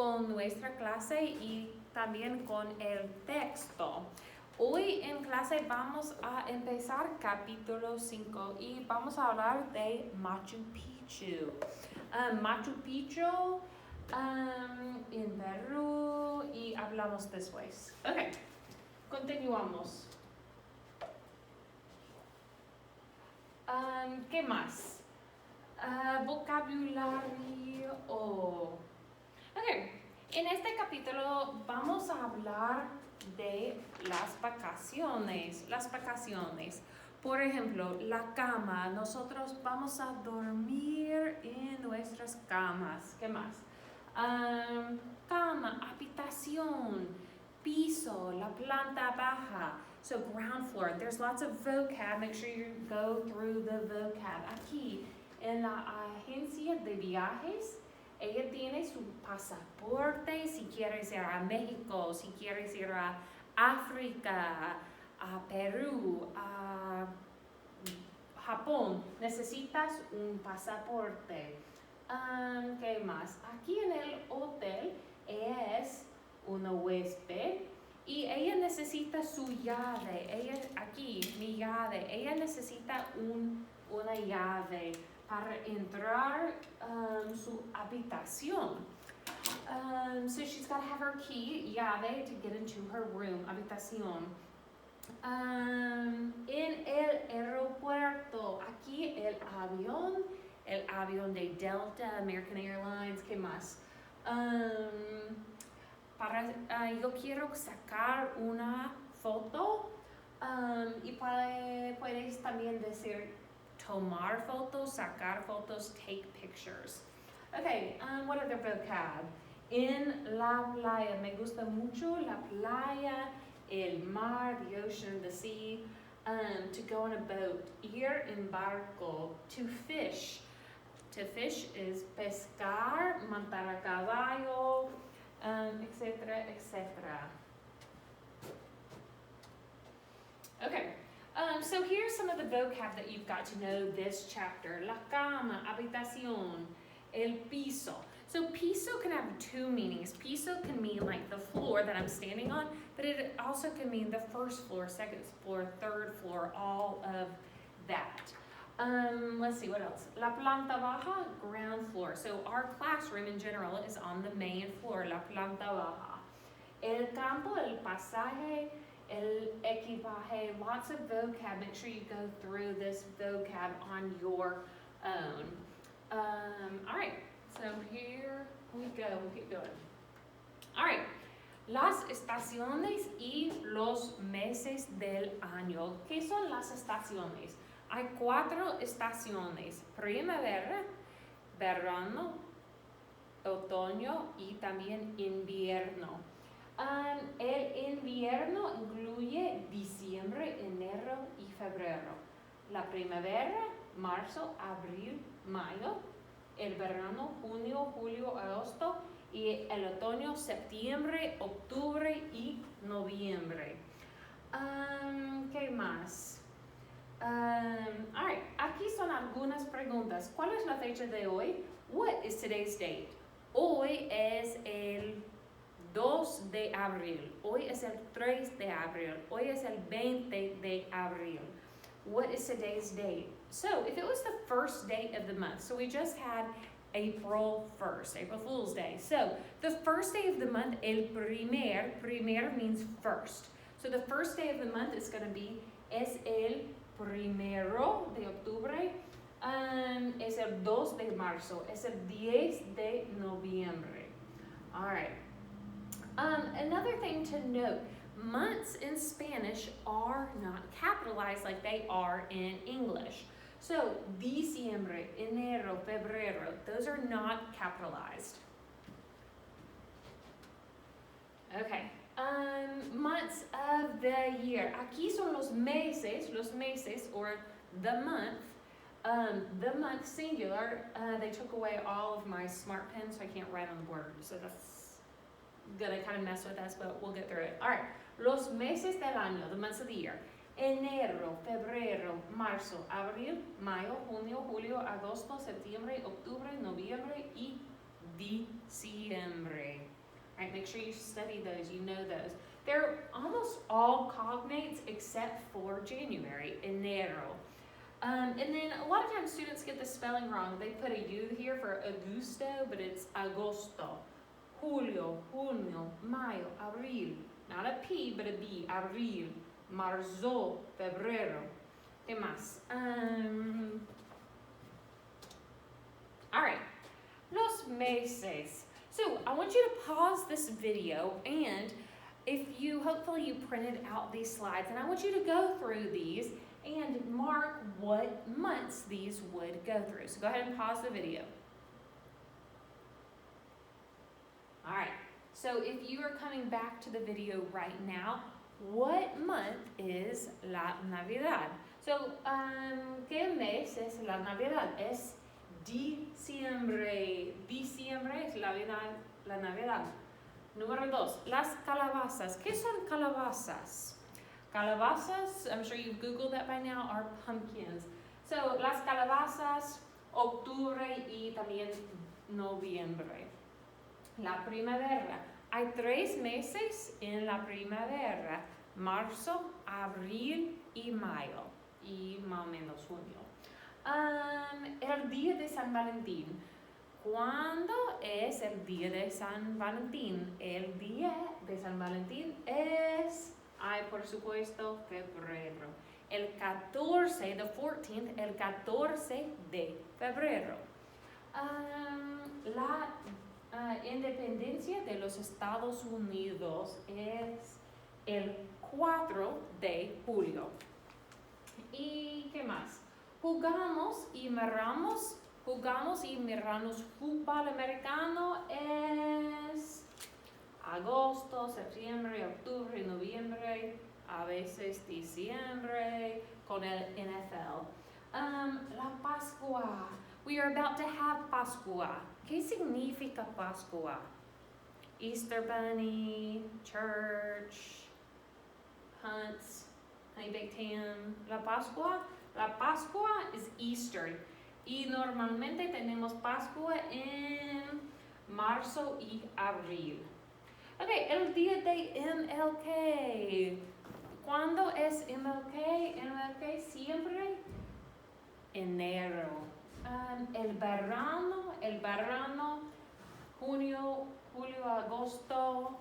con nuestra clase y también con el texto. Hoy en clase vamos a empezar capítulo 5 y vamos a hablar de Machu Picchu. Machu Picchu en Perú y hablamos después. Ok, continuamos. ¿Qué más? Vocabulario. Ok, en este capítulo vamos a hablar de las vacaciones. Las vacaciones. Por ejemplo, la cama. Nosotros vamos a dormir en nuestras camas. ¿Qué más? Cama, habitación, piso, la planta baja. So ground floor. There's lots of vocab. Make sure you go through the vocab. Aquí, en la agencia de viajes, ella tiene su pasaporte si quieres ir a México, si quieres ir a África, a Perú, a Japón. Necesitas un pasaporte. ¿Qué más? Aquí en el hotel es una huésped y ella necesita su llave. Aquí, mi llave. Ella necesita una llave para entrar su habitación. So she's got to have her key, llave, to get into her room, habitación. En el aeropuerto, aquí el avión de Delta, American Airlines, ¿qué más? Yo quiero sacar una foto y puedes también decir tomar fotos, sacar fotos, take pictures. Okay, what other vocab? En la playa, me gusta mucho la playa, el mar, the ocean, the sea. To go on a boat, ir en barco. To fish. To fish is pescar, montar a caballo, etc., etc. Okay. So here's some of the vocab that you've got to know this chapter. La cama, habitación, el piso. So piso can have two meanings. Piso can mean like the floor that I'm standing on, but it also can mean the first floor, second floor, third floor, all of that. Let's see, what else? La planta baja, ground floor. So our classroom in general is on the main floor, la planta baja. El campo, el pasaje, el equipaje, lots of vocab. Make sure you go through this vocab on your own. All right, so here we go. We'll keep going. All right, las estaciones y los meses del año. ¿Qué son las estaciones? Hay 4 estaciones: primavera, verano, otoño y también invierno. El invierno incluye diciembre, enero y febrero. La primavera, marzo, abril, mayo. El verano, junio, julio, agosto. Y el otoño, septiembre, octubre y noviembre. ¿Qué más? All right, aquí son algunas preguntas. ¿Cuál es la fecha de hoy? What is today's date? Hoy es el 2 de abril. Hoy es el 3 de abril. Hoy es el 20 de abril. What is today's date? So, if it was the first day of the month, so we just had April 1st, April Fool's Day. So, the first day of the month, el primer means first. So, the first day of the month is going to be, es el primero de octubre, es el 2 de marzo, es el 10 de noviembre. All right. Another thing to note, months in Spanish are not capitalized like they are in English. So, diciembre, enero, febrero, those are not capitalized. Okay. Months of the year. Aquí son los meses, or the month singular. They took away all of my smart pens, so I can't write on the board. So that's gonna kind of mess with us, but we'll get through it. All right. Los meses del año, the months of the year. Enero, febrero, marzo, abril, mayo, junio, julio, agosto, septiembre, octubre, noviembre y diciembre. right? Make sure you study those, you know those. They're almost all cognates except for January, enero. And then a lot of times students get the spelling wrong. They put a U here for Augusto, but it's agosto. Julio, junio, mayo, abril. Not a P, but a B. Abril, marzo, febrero. ¿Qué más? All right, los meses. So I want you to pause this video, and hopefully you printed out these slides, and I want you to go through these and mark what months these would go through. So go ahead and pause the video. All right, so if you are coming back to the video right now, what month is la Navidad? So, ¿qué mes es la Navidad? Es diciembre. Diciembre es la Navidad. Número 2, las calabazas. ¿Qué son calabazas? Calabazas, I'm sure you've Googled that by now, are pumpkins. So, las calabazas, octubre y también noviembre. La primavera. Hay 3 meses en la primavera. Marzo, abril y mayo. Y más o menos junio. El día de San Valentín. ¿Cuándo es el día de San Valentín? El día de San Valentín es, por supuesto, febrero. El 14, the 14th, el 14 de febrero. La independencia de los Estados Unidos es el 4 de julio. ¿Y qué más? Jugamos y miramos fútbol americano es agosto, septiembre, octubre, noviembre, a veces diciembre con el NFL. La Pascua. We are about to have Pascua. ¿Qué significa Pascua? Easter bunny, church, hunts, honey baked ham. La Pascua is Easter. Y normalmente tenemos Pascua en marzo y abril. Ok, el día de MLK. ¿Cuándo es MLK? MLK siempre enero. El verano, junio, julio, agosto.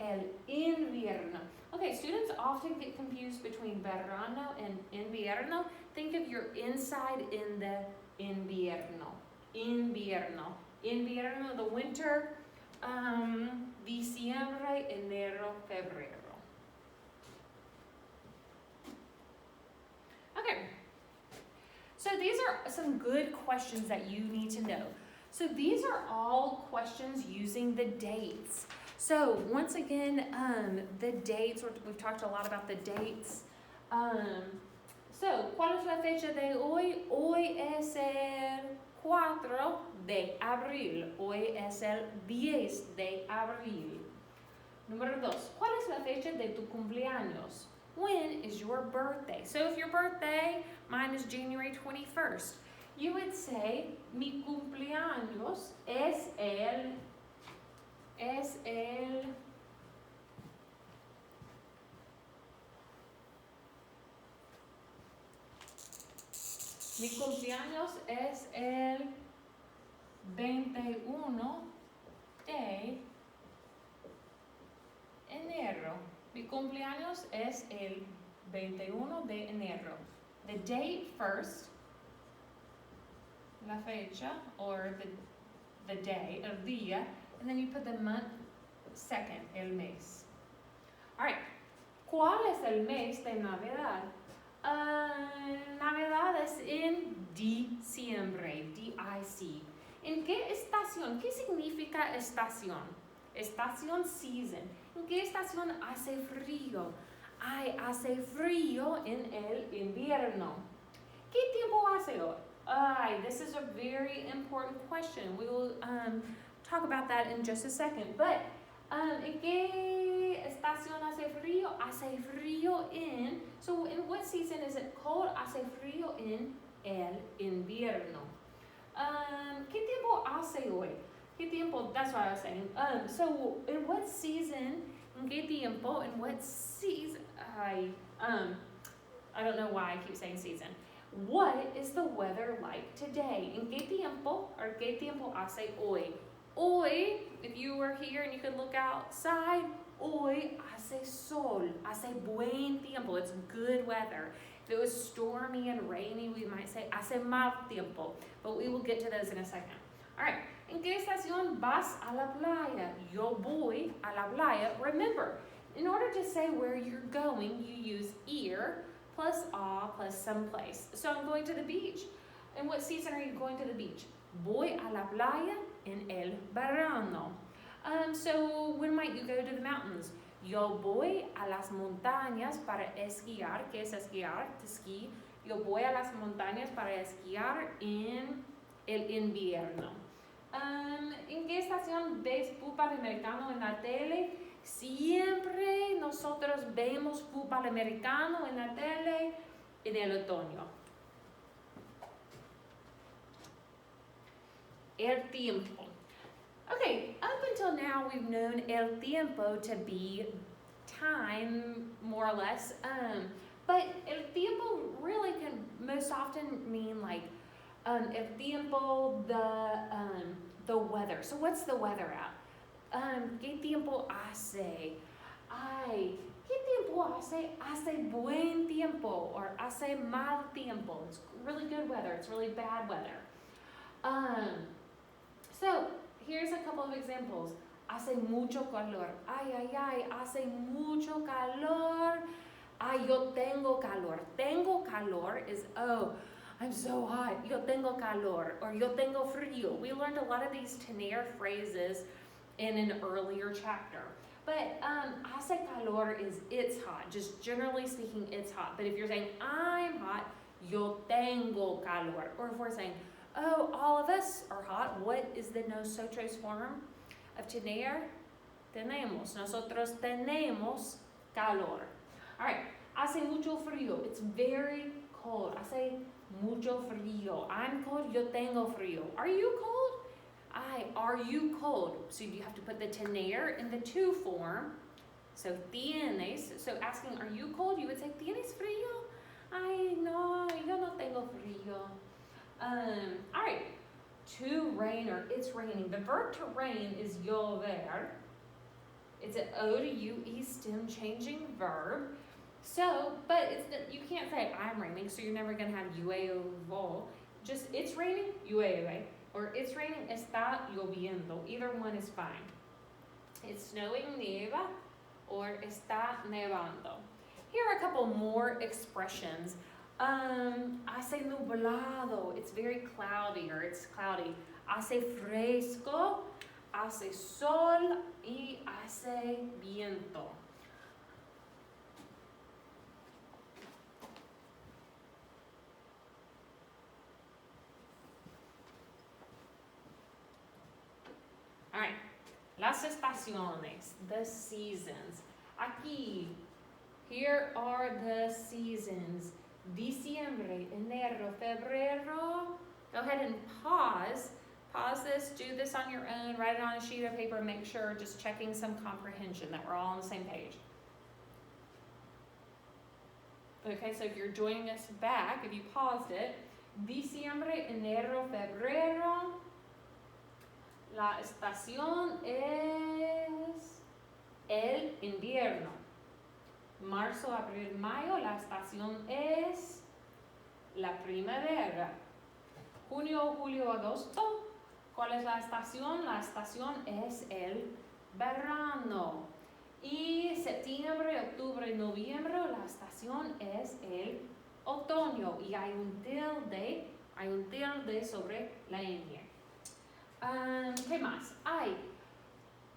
El invierno. Okay, students often get confused between verano and invierno. Think of your inside in the invierno. Invierno, the winter. Diciembre, enero, febrero. Okay. So these are some good questions that you need to know. So these are all questions using the dates. So once again, the dates, we've talked a lot about the dates. So, ¿cuál es la fecha de hoy? Hoy es el 4 de abril. Hoy es el 10 de abril. Número 2, ¿cuál es la fecha de tu cumpleaños? When is your birthday? So if your birthday, mine is January 21st. You would say, mi cumpleaños es el mi cumpleaños es el 21 de enero. Mi cumpleaños es el 21 de enero. The date first, la fecha, or the day, el día, and then you put the month second, el mes. All right, ¿cuál es el mes de Navidad? Navidad es en diciembre, D-I-C. ¿En qué estación? ¿Qué significa estación? Estación, season. ¿En qué estación hace frío? Hace frío en el invierno. ¿Qué tiempo hace hoy? This is a very important question. We will talk about that in just a second. But, ¿en qué estación hace frío? Hace frío en, so in what season is it cold? Hace frío en el invierno. ¿Qué tiempo hace hoy? ¿Qué tiempo? That's what I was saying. So in what season? En qué tiempo? In what season? I don't know why I keep saying season. What is the weather like today? En qué tiempo? Or qué tiempo hace hoy? Hoy, if you were here and you could look outside, hoy hace sol, hace buen tiempo. It's good weather. If it was stormy and rainy, we might say hace mal tiempo. But we will get to those in a second. All right. ¿En qué estación vas a la playa? Yo voy a la playa. Remember, in order to say where you're going, you use ir plus a plus someplace. So I'm going to the beach. In what season are you going to the beach? Voy a la playa en el verano. So when might you go to the mountains? Yo voy a las montañas para esquiar. ¿Qué es esquiar? To ski. Yo voy a las montañas para esquiar en el invierno. ¿En qué estación ves fútbol americano en la tele? Siempre nosotros vemos fútbol americano en la tele en el otoño. El tiempo. Okay, up until now we've known el tiempo to be time, more or less. But el tiempo really can most often mean like el tiempo, the weather. So what's the weather at? ¿Qué tiempo hace? Ay, ¿qué tiempo hace? Hace buen tiempo or hace mal tiempo. It's really good weather. It's really bad weather. So here's a couple of examples. Hace mucho calor. Ay, ay, ay, hace mucho calor. Ay, yo tengo calor. Tengo calor is, oh, I'm so hot. Yo tengo calor. Or yo tengo frío. We learned a lot of these tener phrases in an earlier chapter. But hace calor is it's hot. Just generally speaking, it's hot. But if you're saying I'm hot, yo tengo calor. Or if we're saying, oh, all of us are hot, what is the nosotros form of tener? Tenemos. Nosotros tenemos calor. All right. Hace mucho frío. It's very cold. Hace mucho frío. I'm cold. Yo tengo frío. Are you cold? Are you cold? So you have to put the tener in the to form. So tienes. So asking, are you cold? You would say, ¿tienes frío? Ay, no, yo no tengo frío. All right. To rain or it's raining. The verb to rain is llover. It's an O to U-E stem changing verb. So, but you can't say I'm raining, so you're never going to have llueve. Just it's raining, llueve. Or it's raining, está lloviendo. Either one is fine. It's snowing, nieva, or está nevando. Here are a couple more expressions. Hace nublado. It's very cloudy, or it's cloudy. Hace fresco, hace sol, y hace viento. All right, las estaciones, the seasons. Aquí, here are the seasons. Diciembre, enero, febrero. Go ahead and pause. Pause this, do this on your own, write it on a sheet of paper, make sure, just checking some comprehension that we're all on the same page. Okay, so if you're joining us back, if you paused it, diciembre, enero, febrero. La estación es el invierno. Marzo, abril, mayo, la estación es la primavera. Junio, julio, agosto. ¿Cuál es la estación? La estación es el verano. Y septiembre, octubre, noviembre, la estación es el otoño. Y hay un tilde sobre la ñ. ¿Qué más?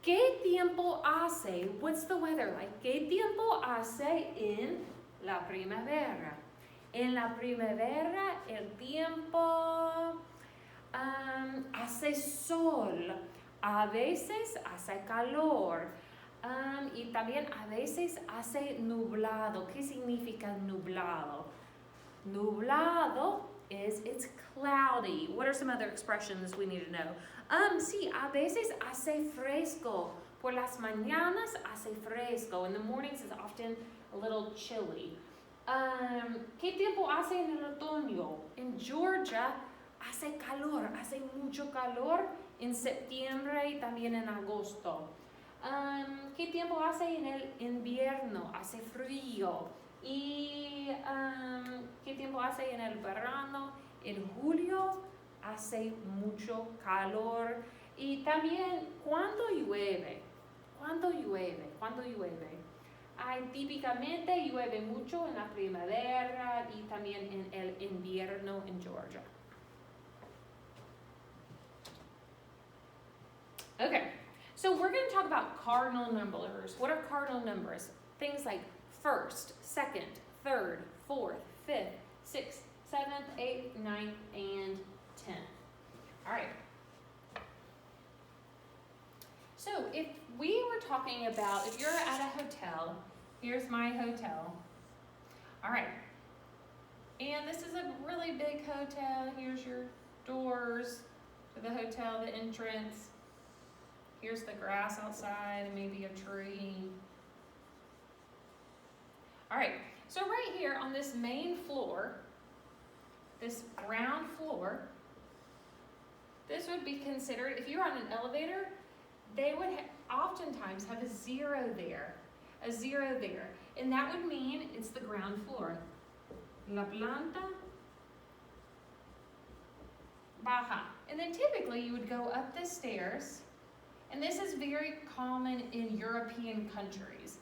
¿Qué tiempo hace? What's the weather like? ¿Qué tiempo hace en la primavera? En la primavera el tiempo hace sol, a veces hace calor y también a veces hace nublado. ¿Qué significa nublado? Nublado is it's cloudy. What are some other expressions we need to know? Sí, a veces hace fresco. Por las mañanas hace fresco. In the mornings it's often a little chilly. ¿Qué tiempo hace en el otoño? In Georgia hace calor, hace mucho calor en septiembre y también en agosto. ¿Qué tiempo hace en el invierno? Hace frío. ¿Y qué tiempo hace en el verano? En julio hace mucho calor. Y también, ¿cuándo llueve? ¿Cuándo llueve? ¿Cuándo llueve? Típicamente llueve mucho en la primavera y también en el invierno en Georgia. Okay, so we're going to talk about cardinal numbers. What are cardinal numbers? Things like first, second, third, fourth, fifth, sixth, seventh, eighth, ninth, and 10th. All right. So if we were talking about, if you're at a hotel, here's my hotel. All right. And this is a really big hotel. Here's your doors to the hotel, the entrance. Here's the grass outside and maybe a tree. All right, so right here on this main floor, this ground floor, this would be considered, if you're on an elevator, they would oftentimes have a zero there, and that would mean it's the ground floor. La planta baja. And then typically you would go up the stairs, and this is very common in European countries.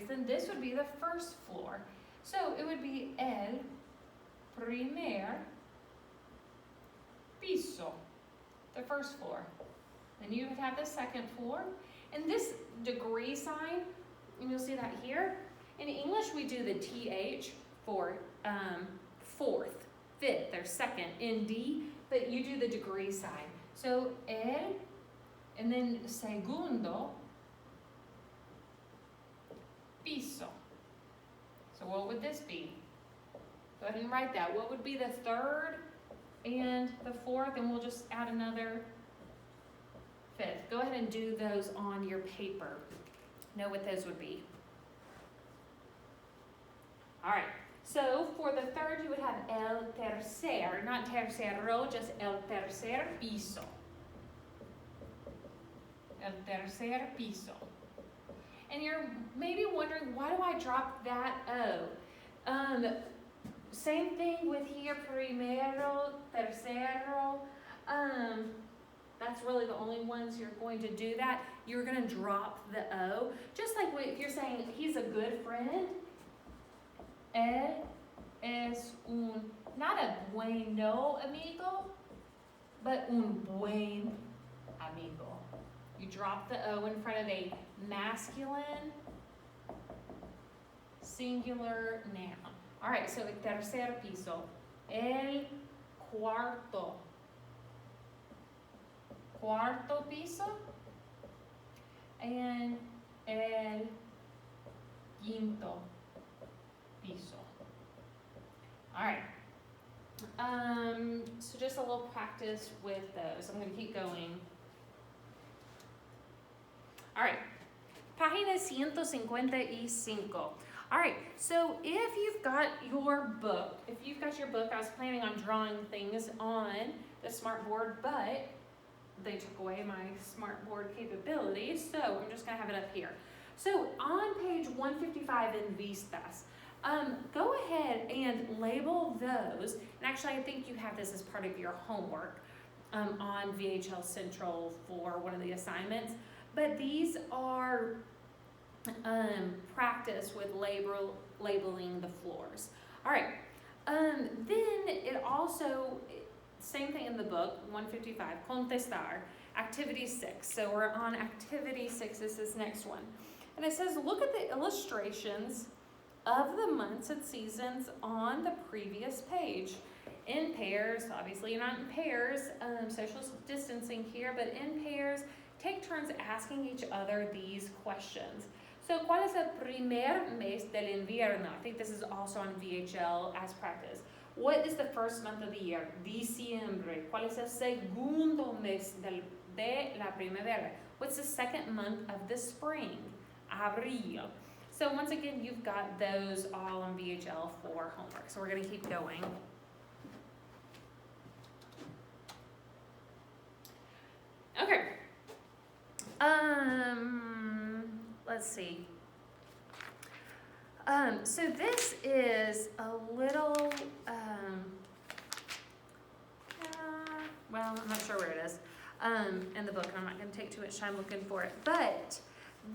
Then this would be the first floor. So it would be el primer piso, the first floor. Then you would have the second floor. And this degree sign, and you'll see that here. In English, we do the TH for fourth, fifth, or second, ND, but you do the degree sign. So el, and then segundo piso. So what would this be? Go ahead and write that. What would be the third and the fourth? And we'll just add another fifth. Go ahead and do those on your paper. Know what those would be. All right. So for the third, you would have el tercer, not tercero, just el tercer piso. El tercer piso. And you're maybe wondering, why do I drop that O? Same thing with here, primero, tercero. That's really the only ones you're going to do that. You're going to drop the O. Just like if you're saying he's a good friend. Él es un, not a bueno amigo, but un buen amigo. You drop the O in front of a masculine singular noun. All right, so el tercer piso, el cuarto piso, and el quinto piso. All right. So just a little practice with those. I'm going to keep going. All right. Página 155. All right. So if you've got your book, I was planning on drawing things on the smartboard, but they took away my smartboard capabilities, so I'm just going to have it up here. So on page 155 in Vistas, go ahead and label those. And actually, I think you have this as part of your homework on VHL Central for one of the assignments. But these are practice with labeling the floors. All right. Then it also, same thing in the book, 155, contestar, activity 6. So we're on activity 6, this is next one. And it says, look at the illustrations of the months and seasons on the previous page. In pairs, obviously you're not in pairs, social distancing here, but in pairs, take turns asking each other these questions. So, ¿cuál es el primer mes del invierno? I think this is also on VHL as practice. What is the first month of the year? Diciembre. ¿Cuál es el segundo mes de la primavera? What's the second month of the spring? Abril. So once again, you've got those all on VHL for homework. So we're going to keep going. Okay. Let's see. So this is a little, well, I'm not sure where it is in the book, and I'm not going to take too much time looking for it. But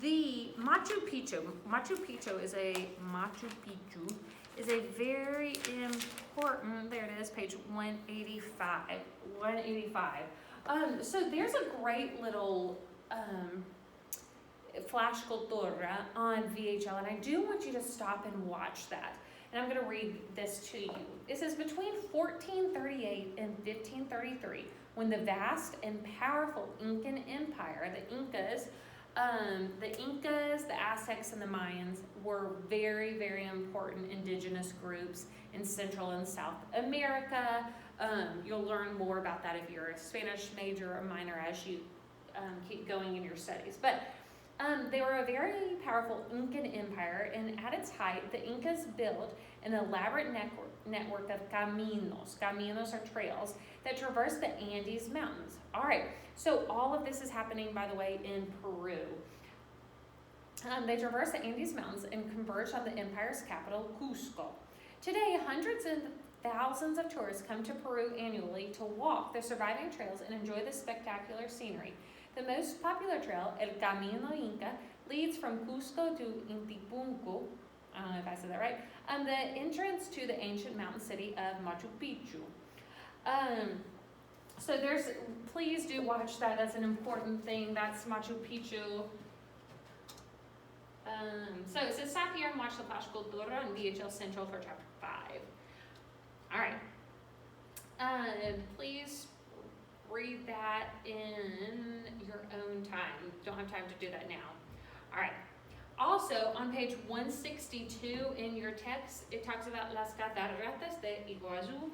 the Machu Picchu is a very important, there it is, page 185. So there's a great little flash cultura on VHL, and I do want you to stop and watch that. And I'm going to read this to you. It says, between 1438 and 1533, when the vast and powerful Incan Empire, the Incas, the Aztecs, and the Mayans were very, very important indigenous groups in Central and South America. You'll learn more about that if you're a Spanish major or minor as you keep going in your studies. But they were a very powerful Incan empire, and at its height, the Incas built an elaborate network of caminos. Caminos are trails that traverse the Andes Mountains. All right, so all of this is happening, by the way, in Peru. They traverse the Andes Mountains and converge on the empire's capital, Cusco. Today, hundreds and thousands of tourists come to Peru annually to walk the surviving trails and enjoy the spectacular scenery. The most popular trail, El Camino Inca, leads from Cusco to Intipunku, I don't know if I said that right, the entrance to the ancient mountain city of Machu Picchu. So please do watch that, that's an important thing, that's Machu Picchu. So it says, stop here and watch the Flash Cultura on VHL Central for chapter 5. All right, please read that in your own time. Don't have time to do that now. All right. Also, on page 162 in your text, it talks about Las Cataratas de Iguazu.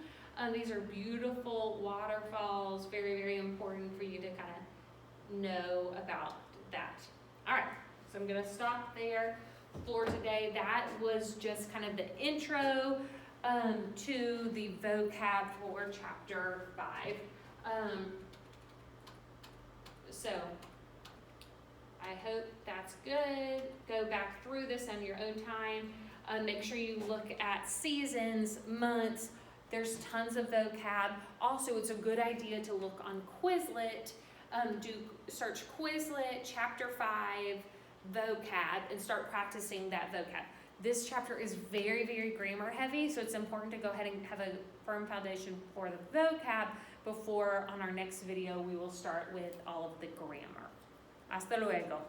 These are beautiful waterfalls, very, very important for you to kind of know about that. All right, so I'm going to stop there for today. That was just kind of the intro to the vocab for chapter 5. So I hope that's good. Go back through this on your own time. Make sure you look at seasons, months. There's tons of vocab. Also, it's a good idea to look on Quizlet. Search Quizlet chapter 5 vocab and start practicing that vocab. This chapter is very, very grammar heavy, so it's important to go ahead and have a firm foundation for the vocab before on our next video we will start with all of the grammar. Hasta luego.